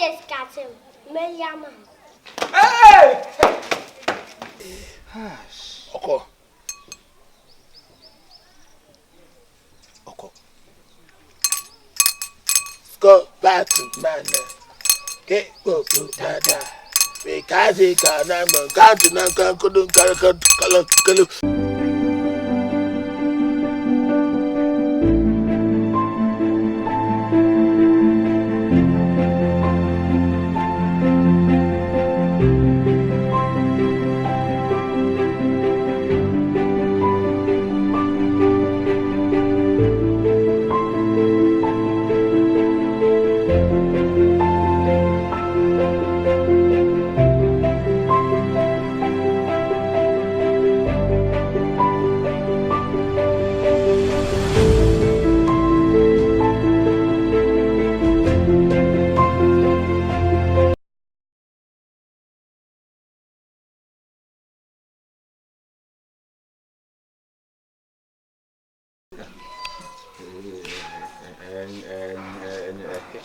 yes, got him. Meliama. Hey! Oko. Go back to man. Get go to dada. Because he can't go to Nanka.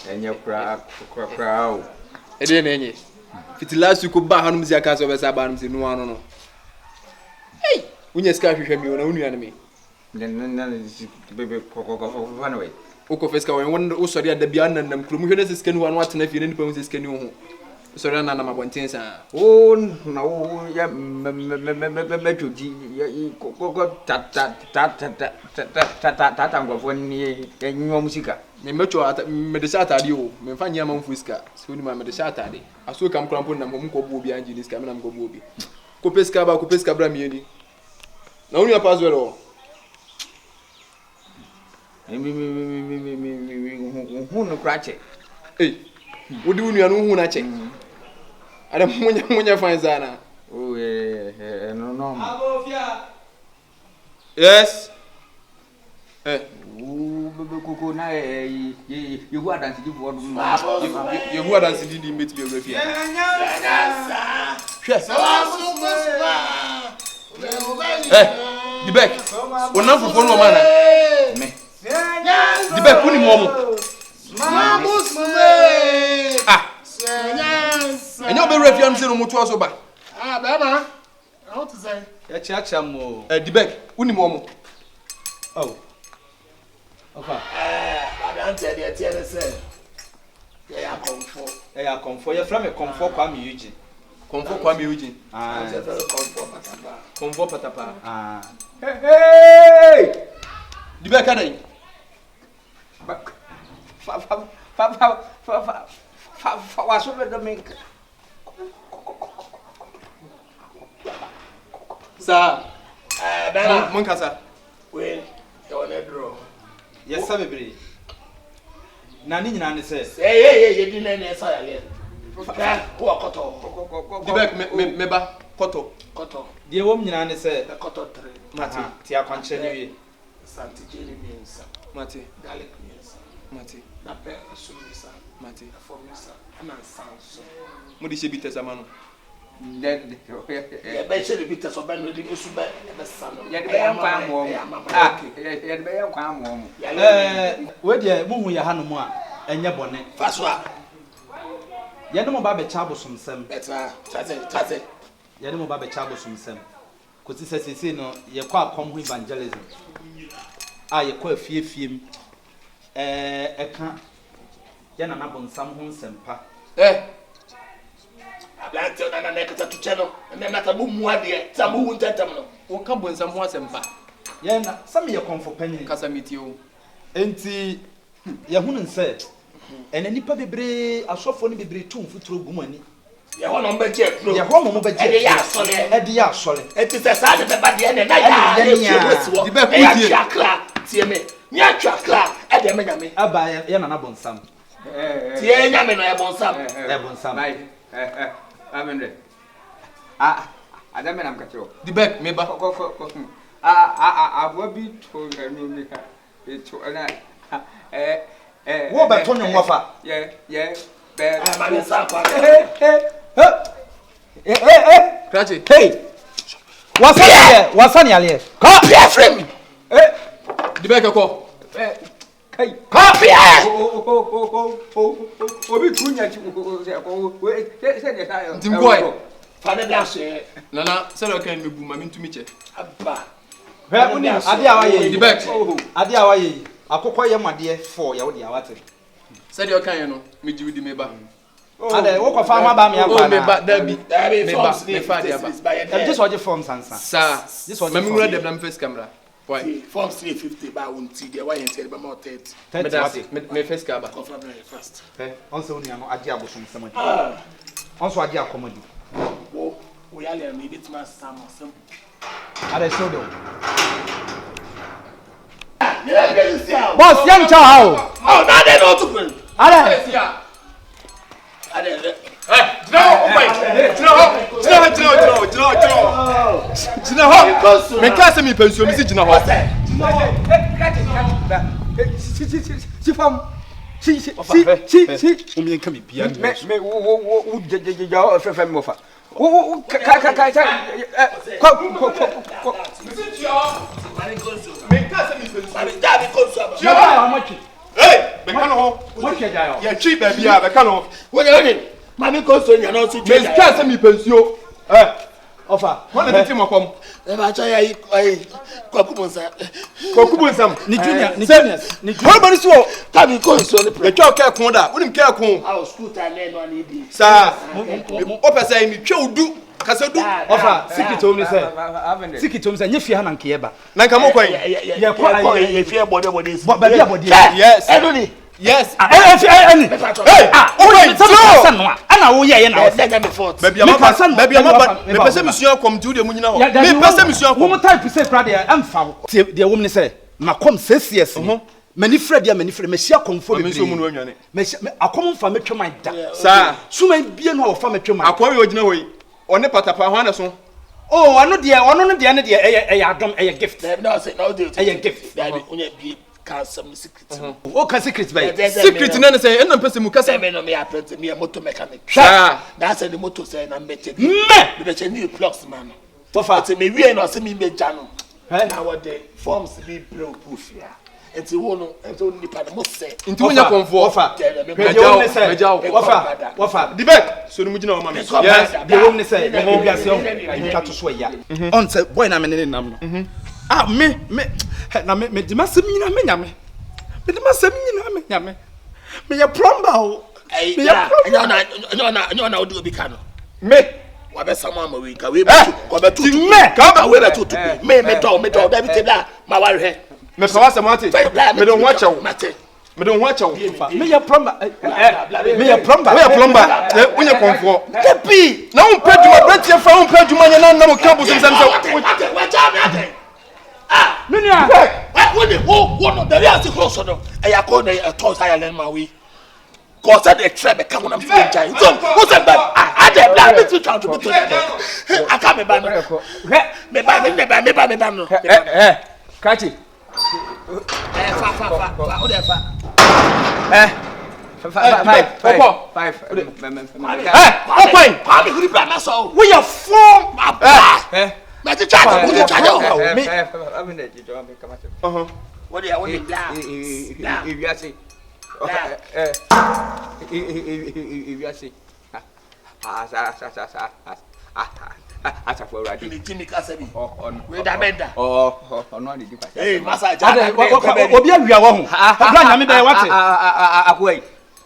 And your crowd. E dey na enye. Fitilasu ko ba hanum zia ka so be sa ba hanum se no ano no. Hey, unye ska hwehwe mi ona unu ya me. Then baby run away. Oko feska won wo sori ada bia nanam krum hwe na se skani wan watena fie ne nipa mu se skani ho. Sori na na mabonten sa. Oh no ya me tuji ya ko ta ngofo ni enyo musika. Me mecho ata me de atade o me fa nyama mfu iska so ni ma me de atade aso kam krampo na mo ko bu obi anji ni iska me na mo ko bu obi ko peska bra mi eni na unu ya password o hu no krache wodi unu ya no hu na che ada munya fine sana oh no abofia yes kuku na yehu adansi di bodu yehu adansi di meti biography di back onam fofo no mana me di back kuni momo enyo be review am say no mutu aso ba Bema. I want to say. ya chacha mo di back kuni momo oh okay I don't tell you the say. Yeah, Komfo. ya Komfo ya from Komfo kwa mi Eugene Komfo kwa mi Eugene Komfo patapa hey di back kadai waso be domin sa Bema. mon kasa Well, you want to draw. yes sabebre na ni nyina ne se Hey, you didn't know say again. Who are koto? di back me ba koto die wom nyina ne se Koto 3. mati ti akwanche ni wi Santi Jerry means mati garlic means mati na pe sumisa mati for misa na sanso. mo di shebi tesama no dead Ya be se bi teso ba no di osuba e be sano. ya de be yan kwa mo ya de be yan kwa mo we de muhu ya hanom a enye bone Faswa. ye de mo ba be cha bosomsem Better. Tate. ye de mo ba be cha bosomsem ko ti sese no ye kwa akom ho evangelism a ye kwa fiefiem eka ye na bonsam ho nsempa Ablanti na nekata tu cheno na nata bu muade tabu wuntatam no wo ka bonsam ho asempa ye na sam ye Komfo panyin kasa mitio enti ye hunu nse ene nipa bebre asofo ne bebre tu mfuturo gumani ye ho no mbe che pro ye ho mo be je e ya sole e de ya sole enti se sa de beba de ne na ya di be ku die ya kra tie me nya twa kra e de me nyame aba ye na bonsam tie nyame no e bonsam bonsam bye amende adame nam katro di back me ba abo bi to no mi ka to na wo ba to nyon wafa ye be ma ne sa kwa krache hey wasani ale come here frame di back ko Kai. Coffee! Obi tunya chi Timboy. Father Dash. Nana, say okay me bu ma me ntumi che. Abba. Hwe uni ade a waye. The back. Ade a waye. Akokọ ye made 4 ye wo de awate. Say the okay no, me ji wudi me ba. Ade wo ko fa ma ba me akwa na. Me ba Dabi. Me ba me fa dia ba. Just watch form sansa. Sa. Just watch. Me ngura dem na face camera. Why? Form 350 by 1T. There why you tell me 30. 30 me face camera. Confirm very fast. Onse uni ano ade abosom semadi. Onso ade akomadi. Wo we are learning bit man some. Ade show do. Boss, Young child. oh, now they know to win. Ade. Me ka se me pension me si gina ho. Si fam. Si o mi enka me bia. Me wo ja fefe me mofa. Wo ka Me ka se me pension. Dabi konso. How much? Hey, be ka no ho. What ke ja yo? Ye chi ba bia be ka no. What you doing? Mami konso nya no so Me ka se me pension. Offer. Wọ́n lè tètè mọ̀ kọ́ mu. ẹ bá tọ́ ya yìí kọ́kúbọ̀nsá. Kọ̀kúbọ̀nsá. Ni junior. Wọ́n bá ní sọ. Tàbí kò nsọ ní pẹ̀lú. Ẹ̀tọ́ kẹ́ẹ̀kún dà, wọ́n ní kẹ́ẹ̀kún. Àwọn skul ta lẹ́nu ọ̀nà ìdí. Sáà, ó pẹ̀sẹ̀ ẹ̀mí twẹ́ òdu, kàṣẹ́ du. Offer, secret home ni sẹ́. Secret home sẹ́, nye fi ha na nkìyẹ́ ba. Na nka mọ̀ kọ́ yìí. Yẹ kọ́ yẹ fi ẹ bọ̀dẹ̀ sí. Bàbí àbọ̀dẹ̀. Yes. Ẹnu ni. Yes. Ẹni. Ó wẹ̀ Sẹ́ mi ẹna wo yẹ yẹn na ọ̀sẹ̀. Ẹ̀dẹ̀ mi fọ́t. Bẹ̀bi àmọ́ bá mi pẹ̀sẹ̀ mi sùn ọkọ̀ mi tí ó de mu nyina hɔ. Mi pẹ̀sẹ̀ mi sùn ọkọ̀. Wọ́n type sẹ́ kura de ẹ̀ ń fa o. Deɛ wɔm ni sɛ ma kɔm 6 years ni. Mani fira deɛ mani fira mɛ si akɔmfo Mi nso mu no anwane. Mɛ akɔm nfa mɛ twɛ man da. Sáà. Suma bie no a wɔfa mɛ twɛ man. Akɔm yɛ ogyina hɔ yi. Ɔne patapa hɔ ana so. Oh, ɔno no deɛ ne deɛ ɛyɛ adɔm ɛyɛ gift. Ɛyɛ gift. Dabi onye bi ka some secret. O ka secret bɛyɛ. Secret na ne sɛ ɛnna mpɛsɛ mu kasa. Sɛ me no me apprentice me motor mechanic. Sáà. Na sɛ the motor sɛ na mbɛtɛ. Mɛ. Me bɛtɛ new plugs man. Wɔfa. Ati me wie na ɔsɛ me mbɛgya no. Eh? Na wɔde forms bi blow proof ya. Enti wo no enti wo nipa no mo sɛ. Nti wonya kɔnfoɔ. Wɔfa. Deɛ Deɛ wɔm ni sɛ. Wɔfa. Wɔfa. Di bɛk. So ni mu gyina hɔ ma mi. Yes. Deɛ wɔm ni sɛ ɛyɛ wiase ɔntwa to so ɛya. Ɔn sɛ boy na me ne nam no. Ah me na me di ma sɛm nyina me nyame. Me di ma sɛm nyina me nyame. Me yɛ plumber o. Me yɛ plumber. Ɛnyɛ ɔna ɔde obi ka no. Me. Wabɛ samu ama wei ka wei bɛ tu wabɛ tu tu Mɛ. ka wei bɛ tu tu me dɔw dabi te bila ma wari hɛ. Me fa wasɛm ate. Me de ho akyɛw. Mate. Me de ho akyɛw. Me yɛ plumber. Me yɛ plumber. Woyɛ plumber. Woyɛ kɔnfoɔ. Tepi. Na wo mpɛ dwuma brantie fa wo mpɛ dwuma nyɛ na nam ka bo sɛm sɛ. Wacha me ate. Ah. Me nua. Wo no dabi ase kuro so no. Ɛyà kɔ na ɛtɔ sa yɛ lɛn ma wei. Kɔsɛ de trɛ bɛ kan na fi nkyɛn. So wo sɛ ba ade bla me ti twa to to. Aka me ba no. Me ba no. Kachi. Fa. O de fa. Five. Okwan. Pa me huri bra na so. We are form. Me ti twa to twa. Me. What the bla. Ewiase. Ewiase. Asafo awurade. Ni Jimmy Kasabi. On. We da benda. Ono ade di kwa. Eh, masa ja. Obi awia wo ho. Abra nyame bɛ wate. Akwai.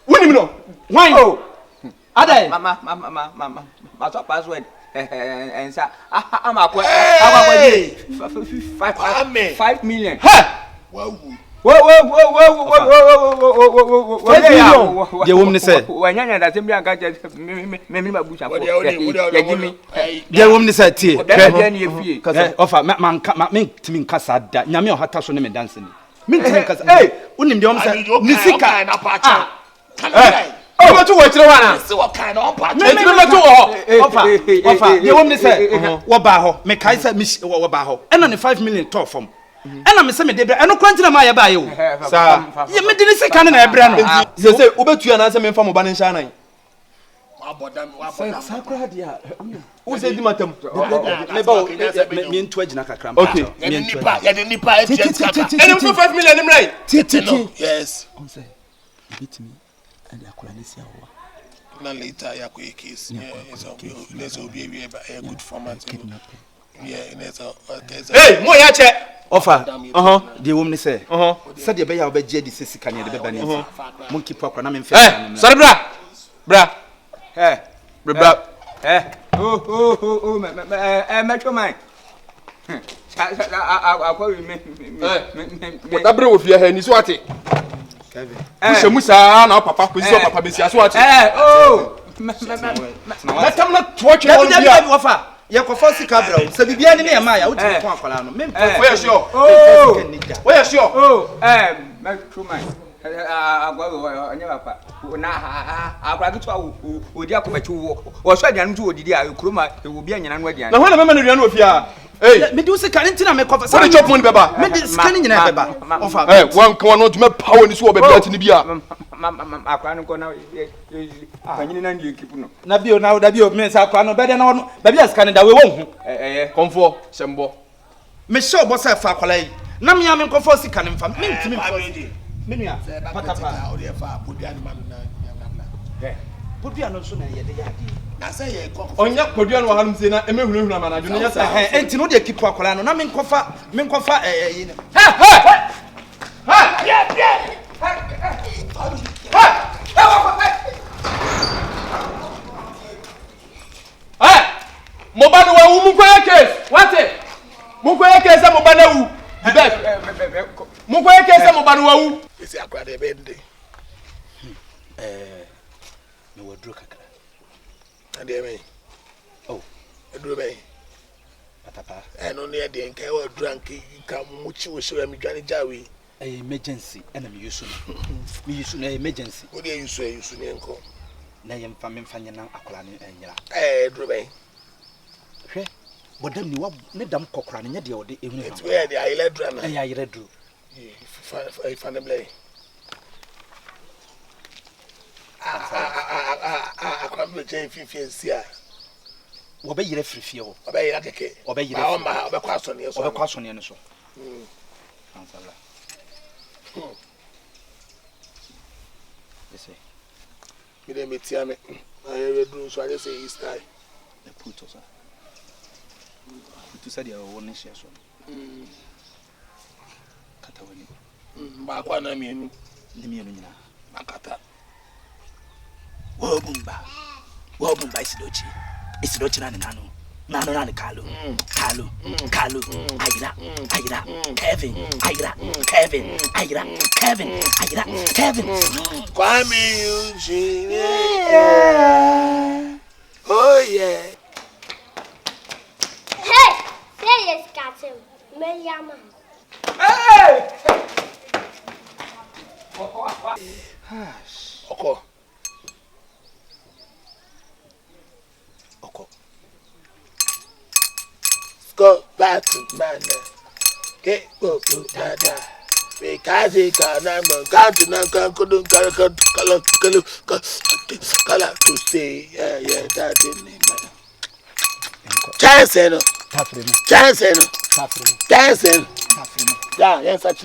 Wonim no. Why? Oh. Adai. Ma so password. Ensa. Ama akwa. Amen. 5 million. Wow. Deɛ wɔm ne sɛ Wanyanya da sɛm bi anka kyɛ me ba busa ko. Ya gimi. deɛ wɔm ne sɛ tie Bɛɛ ne efie. ɔfa me ntimi nka saa da nyame ɔhata so ne me danse ni me ntimi nka saa wonim deɛ wɔm sɛ ne sika na pacha. Oh, what you watch na? See what kind of pacha. me to ɔfa deɛ wɔm ne sɛ wɔba hɔ me kae sɛ wɔba hɔ ɛna ne 5 million tɔ fam ɛna me sɛ me de bra ɛno kwantina ma yɛ ba yɛ o Sa. ye me de ne sika ne na ɛbrɛ no Say say obetua na sɛ me fa mo ba ne nhyɛ nan. Sakura dia. Who said matam? Me nto agina kakra. Okay. Nipa. And 5 million right? Yes. On say bitimi and akola nesi awo. Na later ya ko case. Let's be a good format. Yeah, hey, mo ya che. Offer. The woman say. Said you be ya obeje di sesika ne de beba ne. Mo keep akwa na me mfa. Sorry bra. Bra. Oh, metro mine. Akwa me. What bra wo fia ha ni so ate. Kevin. Musa na papa ko so papa be sia so ate. Matam na twoche on dia. Offer. Ye ko for sika bra o. Se bibia ne ya ma ya wo ti ko akwala no. Me mfa. Where sure? Where sure? Metro mine. Agwa onye papa na agwa gitu odi akomachi wo so aduan ntu odidi a kuroma e wo bia nyina no aduan Na hwana mema no duan ofia. Hey, me do sika ntina me ko what chop money beba? me de sika nyina beba. Offer. Hey, wan kan no to me power ni so beba ati ni bia. akwa no ko na anyini na ndi ekipu no Na bio me sa akwa no be de na no ba bia sika ne da we won hu. Komfo sembo. Me show bo sa fa akwala yi. Na me ya me ko for sika ne mfa. Me ntimi mfa. Menua patapa o dey fa podua ni man na. Podua no so na ye de ya di. Na say ye kokko. Onya podua no hanum se na emehunu na manaju no nya sa. Enti no de kipu akwala no na me nkofa yi. Mobana wa wu mukwa case. What it? Mukwa case mobana wu. Mukwa case mobana wa wu. Isi akwa de bende. Me wodro kakra. Ade me. Oh, Edro be. patapa. No ne de nkai wodro anki ka muchi wo so mi dwane jawe. Emergency na me yusu no. Me yusu na emergency. Wo de yusu ne nko. Na ye mfa me mfa nyana akola ne anyira. Edro be. Hwe. Bodam ni wa ne dam kokora ne nya de ode ehunu fa. It's where the ayile dra na. Ayire dro. Fan blay. Akwa me chen fifi a. Wo be yire frifie ho. Obe yira keke. Obe yire. Obe kwa so ne so. Obe kwa so ne so. Ansala. Yes. Me dem betia me. I do so I say is time. The put us. Tu said you won share so. Kata wani. Ba kwa na mienu. Ni mienu nyina. Akata. Wo bumba isidochi. Isidochi na nanu. Nanu na Kalu. Kalu. Ayira. Kevin. Ayira. Kevin. Kwame Eugene. Oh yeah. Hey, say yes, Captain. Meliama. Oko. Go back to man. Get go dada. Because he can color to stay. Yeah, that didn't Chance no. Chance no. Yeah, yes, such